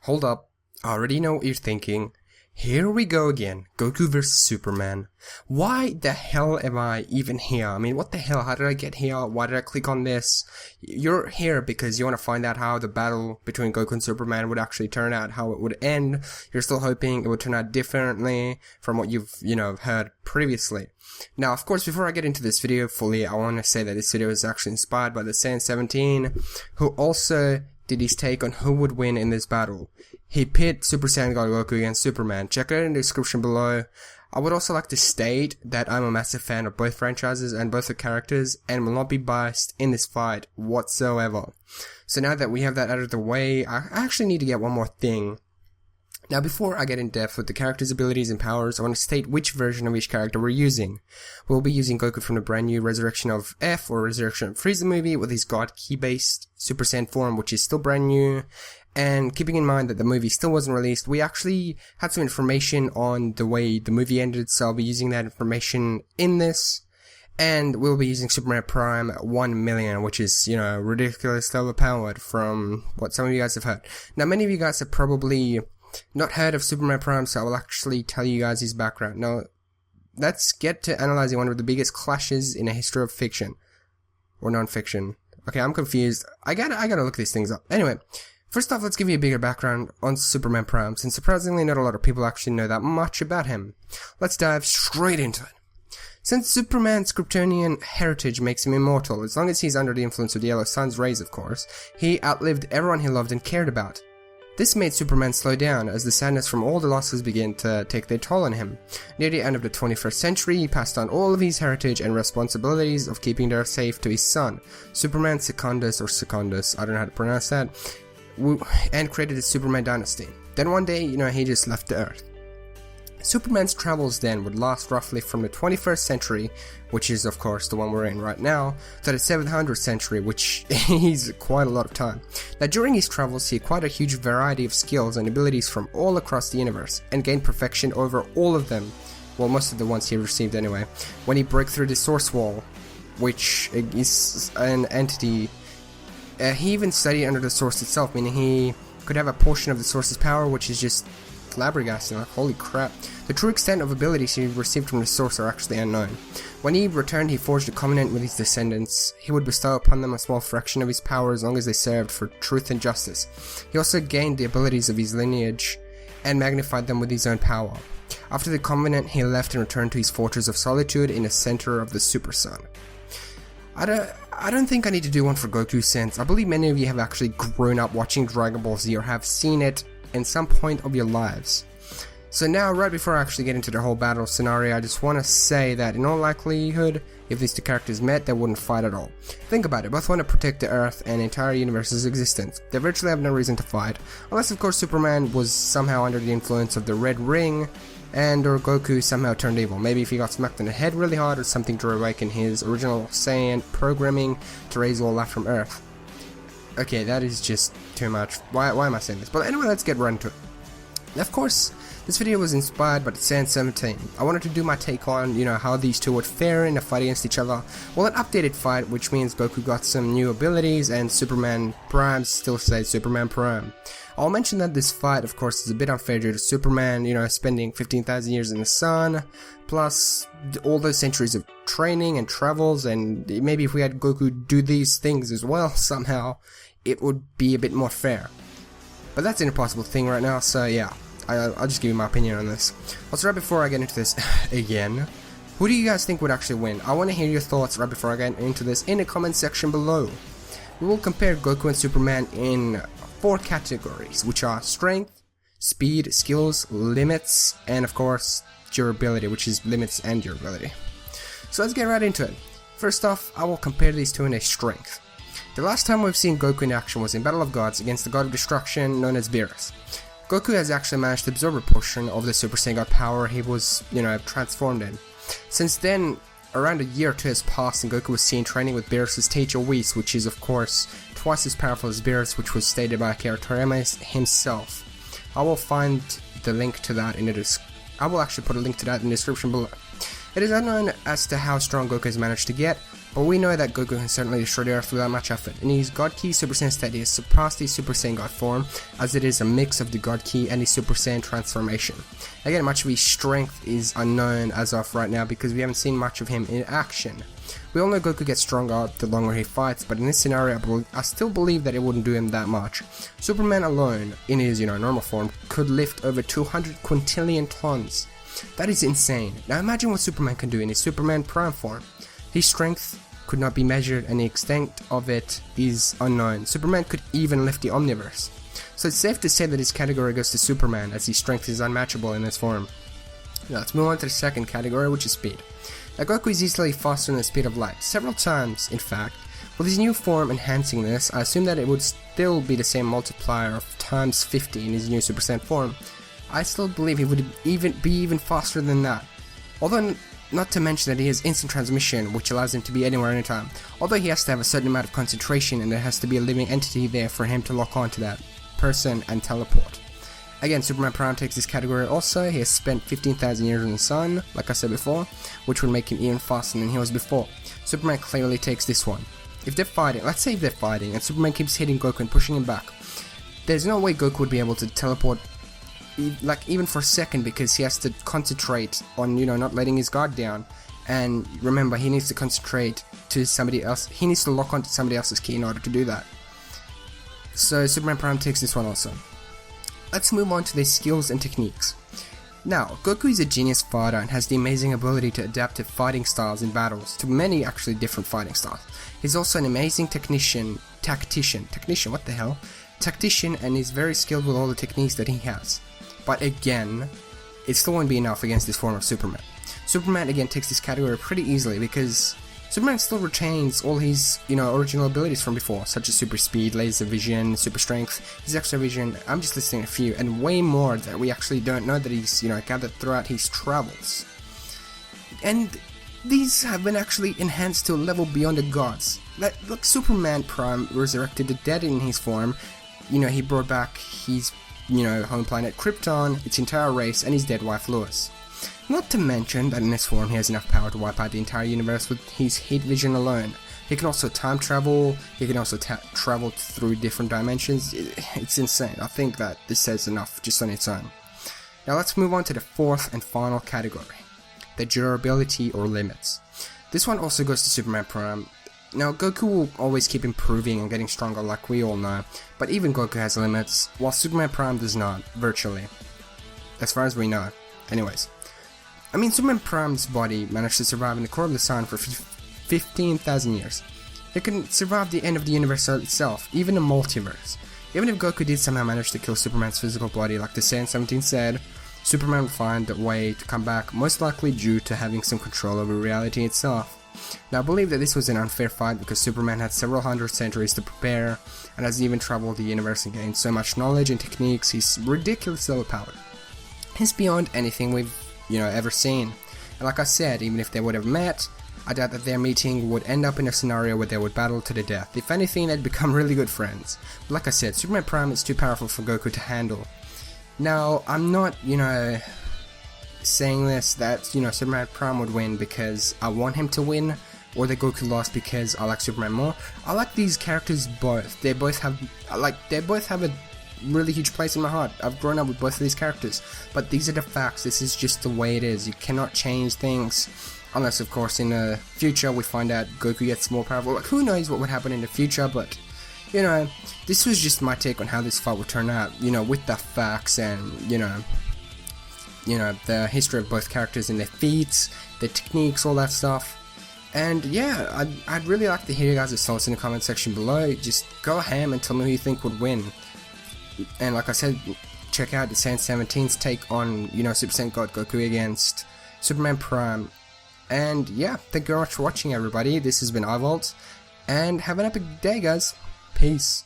Hold up, I already know what you're thinking. Here we go again, Goku vs Superman. Why the hell am I even here? I mean, what the hell, how did I get here? Why did I click on this? You're here because you want to find out how the battle between Goku and Superman would actually turn out, how it would end. You're still hoping it would turn out differently from what you've, heard previously. Now, of course, before I get into this video fully, I want to say that this video is actually inspired by the Saiyan17, who also did his take on who would win in this battle. He pit Super Saiyan God Goku against Superman. Check it out in the description below. I would also like to state that I'm a massive fan of both franchises and both the characters and will not be biased in this fight whatsoever. So now that we have that out of the way, I actually need to get one more thing. Now before I get in depth with the character's abilities and powers, I want to state which version of each character we're using. We'll be using Goku from the brand new Resurrection of F or Resurrection of Frieza movie with his God Ki based Super Saiyan form, which is still brand new. And keeping in mind that the movie still wasn't released, we actually had some information on the way the movie ended, so I'll be using that information in this. And we'll be using Superman Prime 1 million, which is, ridiculously overpowered from what some of you guys have heard. Now, many of you guys have probably not heard of Superman Prime, so I will actually tell you guys his background. Now, let's get to analyzing one of the biggest clashes in the history of fiction. Or non-fiction. Okay, I'm confused. I gotta look these things up. Anyway. First off, let's give you a bigger background on Superman Prime, since surprisingly not a lot of people actually know that much about him. Let's dive straight into it. Since Superman's Kryptonian heritage makes him immortal, as long as he's under the influence of the yellow sun's rays of course, he outlived everyone he loved and cared about. This made Superman slow down as the sadness from all the losses began to take their toll on him. Near the end of the 21st century, he passed on all of his heritage and responsibilities of keeping the Earth safe to his son, Superman Secundus, I don't know how to pronounce that, and created the Superman dynasty. Then one day, he just left the Earth. Superman's travels then would last roughly from the 21st century, which is of course the one we're in right now, to the 700th century, which is quite a lot of time. Now during his travels he acquired a huge variety of skills and abilities from all across the universe, and gained perfection over all of them, well most of the ones he received anyway, when he broke through the Source Wall, which is an entity. He even studied under the Source itself, meaning he could have a portion of the Source's power, which is just flabbergasting, like holy crap. The true extent of abilities he received from the Source are actually unknown. When he returned, he forged a covenant with his descendants. He would bestow upon them a small fraction of his power as long as they served for truth and justice. He also gained the abilities of his lineage and magnified them with his own power. After the covenant, he left and returned to his Fortress of Solitude in the center of the Super Sun. I don't think I need to do one for Goku, since I believe many of you have actually grown up watching Dragon Ball Z or have seen it in some point of your lives. So now, right before I actually get into the whole battle scenario, I just want to say that in all likelihood, if these two characters met, they wouldn't fight at all. Think about it, both want to protect the Earth and the entire universe's existence. They virtually have no reason to fight, unless of course Superman was somehow under the influence of the Red Ring, or Goku somehow turned evil. Maybe if he got smacked in the head really hard or something to awaken his original Saiyan programming to raise all life from Earth. Okay, that is just too much. Why am I saying this? But anyway, let's get right into it. Of course, this video was inspired by the Saiyan17. I wanted to do my take on, how these two would fare in a fight against each other. Well, an updated fight, which means Goku got some new abilities and Superman Prime still stays Superman Prime. I'll mention that this fight, of course, is a bit unfair due to Superman, spending 15,000 years in the sun, plus all those centuries of training and travels, and maybe if we had Goku do these things as well somehow, it would be a bit more fair. But that's an impossible thing right now, so yeah, I'll just give you my opinion on this. Also, right before I get into this again, who do you guys think would actually win? I want to hear your thoughts right before I get into this in the comment section below. We will compare Goku and Superman in 4 categories, which are strength, speed, skills, limits, and of course durability, which is limits and durability. So let's get right into it. First off, I will compare these two in a strength. The last time we've seen Goku in action was in Battle of Gods against the God of Destruction known as Beerus. Goku has actually managed to absorb a portion of the Super Saiyan God power he was, transformed in. Since then, around a year or two has passed and Goku was seen training with Beerus' teacher Whis, which is of course twice as powerful as Beerus, which was stated by Akira Toriyama himself. I will find the link to that in the I will actually put a link to that in the description below. It is unknown as to how strong Goku has managed to get, But we know that Goku can certainly destroy the Earth without much effort. In his God Ki Super Saiyan state, he has surpassed his Super Saiyan God form, as it is a mix of the God Ki and his Super Saiyan transformation. Again, much of his strength is unknown as of right now because we haven't seen much of him in action. We all know Goku gets stronger the longer he fights, but in this scenario I still believe that it wouldn't do him that much. Superman alone, in his normal form, could lift over 200 quintillion tons. That is insane. Now imagine what Superman can do in his Superman Prime form. His strength could not be measured and the extent of it is unknown. Superman could even lift the Omniverse. So it's safe to say that his category goes to Superman, as his strength is unmatchable in this form. Now let's move on to the second category, which is speed. Now Goku is easily faster than the speed of light, several times in fact. With his new form enhancing this, I assume that it would still be the same multiplier of times 50 in his new Super Saiyan form. I still believe he would be even faster than that. Although not to mention that he has instant transmission, which allows him to be anywhere anytime. Although he has to have a certain amount of concentration and there has to be a living entity there for him to lock onto that person and teleport. Again, Superman Prime takes this category also. He has spent 15,000 years in the sun, like I said before, which would make him even faster than he was before. Superman clearly takes this one. If they're fighting, let's say if they're fighting and Superman keeps hitting Goku and pushing him back, there's no way Goku would be able to teleport even for a second, because he has to concentrate on not letting his guard down. And remember, he needs to concentrate to somebody else. He needs to lock onto somebody else's ki in order to do that. So Superman Prime takes this one also. Let's move on to their skills and techniques. Now, Goku is a genius fighter and has the amazing ability to adapt to fighting styles in battles, to many actually different fighting styles. He's also an amazing tactician, and is very skilled with all the techniques that he has. But again, it still won't be enough against this form of Superman. Superman again takes this category pretty easily because Superman still retains all his, original abilities from before, such as super speed, laser vision, super strength, his extra vision. I'm just listing a few, and way more that we actually don't know that he's, gathered throughout his travels. And these have been actually enhanced to a level beyond the gods. Like Superman Prime resurrected the dead in his form. He brought back his, home planet Krypton, its entire race, and his dead wife Lois. Not to mention that in this form he has enough power to wipe out the entire universe with his heat vision alone. He can also time travel, he can also travel through different dimensions. It's insane. I think that this says enough just on its own. Now let's move on to the fourth and final category, the durability or limits. This one also goes to Superman Prime. Now Goku will always keep improving and getting stronger, like we all know, but even Goku has limits, while Superman Prime does not, virtually. As far as we know. Anyways. Superman Prime's body managed to survive in the core of the sun for 15,000 years. It can survive the end of the universe itself, even a multiverse. Even if Goku did somehow manage to kill Superman's physical body, like the Saiyan 17 said, Superman would find a way to come back, most likely due to having some control over reality itself. Now I believe that this was an unfair fight because Superman had several hundred centuries to prepare, and has even traveled the universe and gained so much knowledge and techniques. He's ridiculously overpowered. He's beyond anything we've ever seen. And like I said, even if they would have met, I doubt that their meeting would end up in a scenario where they would battle to the death. If anything, they'd become really good friends. But like I said, Superman Prime is too powerful for Goku to handle. Now, I'm not, saying this that, Superman Prime would win because I want him to win, or that Goku lost because I like Superman more. I like these characters both. They both have a really huge place in my heart. I've grown up with both of these characters, but these are the facts. This is just the way it is. You cannot change things, unless of course in the future we find out Goku gets more powerful. Like, who knows what would happen in the future, but this was just my take on how this fight would turn out, with the facts and the history of both characters and their feats, their techniques, all that stuff. And yeah, I'd really like to hear you guys' thoughts in the comment section below. Just go ham and tell me who you think would win. And like I said, check out the Saiyan 17's take on, Super Saiyan God Goku against Superman Prime. And yeah, thank you very much for watching, everybody. This has been iVolt, and have an epic day, guys. Peace.